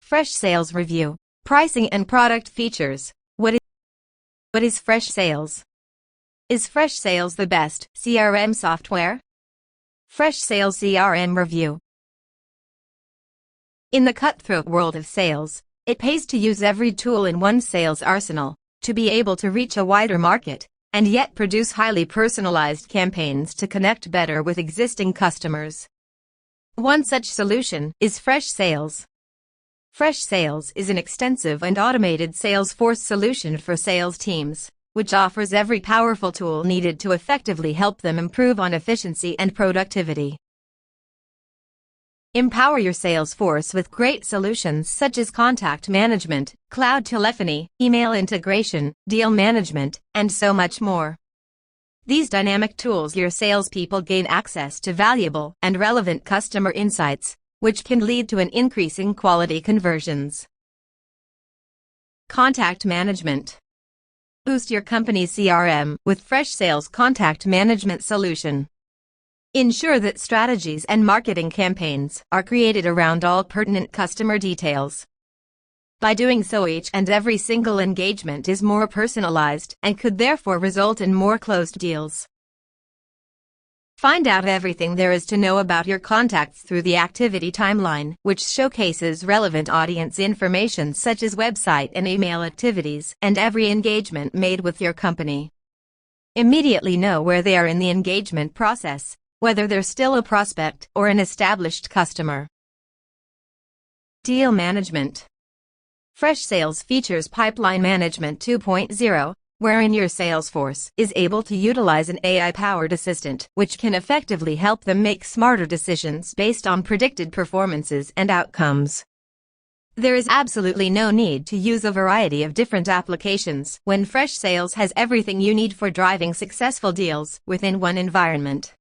Freshsales review. Pricing and product features. What is Freshsales? Is Freshsales the best CRM software? Freshsales CRM review. In the cutthroat world of sales, it pays to use every tool in one's sales arsenal to be able to reach a wider market and yet produce highly personalized campaigns to connect better with existing customers. One such solution is Freshsales. Freshsales is an extensive and automated Salesforce solution for sales teams, which offers every powerful tool needed to effectively help them improve on efficiency and productivity. Empower your sales force with great solutions such as contact management, cloud telephony, email integration, deal management, and so much more. These dynamic tools your salespeople gain access to valuable and relevant customer insights, which can lead to an increase in quality conversions. Contact management. Boost your company's CRM with Freshsales Contact Management Solution. Ensure that strategies and marketing campaigns are created around all pertinent customer details. By doing so, each and every single engagement is more personalized and could therefore result in more closed deals. Find out everything there is to know about your contacts through the activity timeline, which showcases relevant audience information such as website and email activities and every engagement made with your company. Immediately know where they are in the engagement process, whether they're still a prospect or an established customer. Deal management. Freshsales features Pipeline Management 2.0, wherein your salesforce is able to utilize an AI-powered assistant which can effectively help them make smarter decisions based on predicted performances and outcomes. There is absolutely no need to use a variety of different applications when Freshsales has everything you need for driving successful deals within one environment.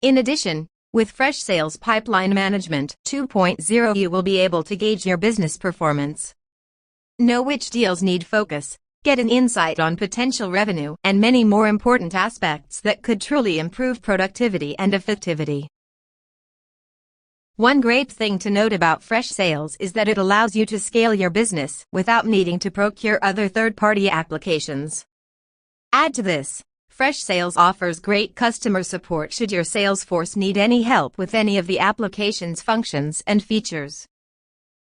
In addition, with Freshsales Pipeline Management 2.0, you will be able to gauge your business performance. Know which deals need focus, get an insight on potential revenue, and many more important aspects that could truly improve productivity and effectivity. One great thing to note about Freshsales is that it allows you to scale your business without needing to procure other third-party applications. Add to this, Freshsales offers great customer support should your sales force need any help with any of the application's functions and features.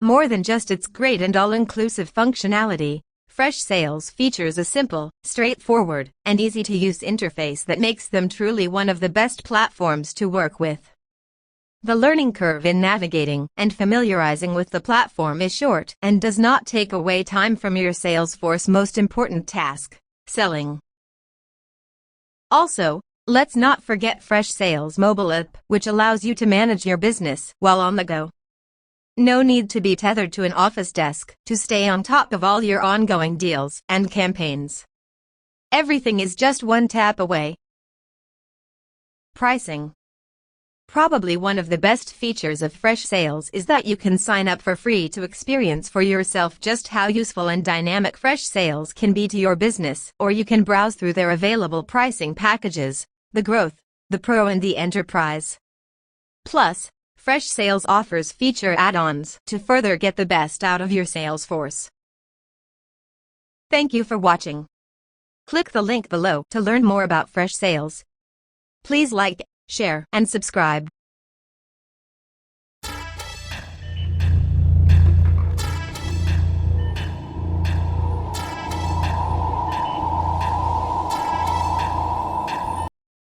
More than just its great and all-inclusive functionality, Freshsales features a simple, straightforward, and easy-to-use interface that makes them truly one of the best platforms to work with. The learning curve in navigating and familiarizing with the platform is short and does not take away time from your sales force's most important task, selling. Also, let's not forget Freshsales mobile app, which allows you to manage your business while on the go. No need to be tethered to an office desk to stay on top of all your ongoing deals and campaigns. Everything is just one tap away. Pricing. Probably one of the best features of Freshsales is that you can sign up for free to experience for yourself just how useful and dynamic Freshsales can be to your business, or you can browse through their available pricing packages, the Growth, the Pro and the Enterprise. Plus, Freshsales offers feature add-ons to further get the best out of your sales force. Thank you for watching. Click the link below to learn more about Freshsales. Please like, share, and subscribe.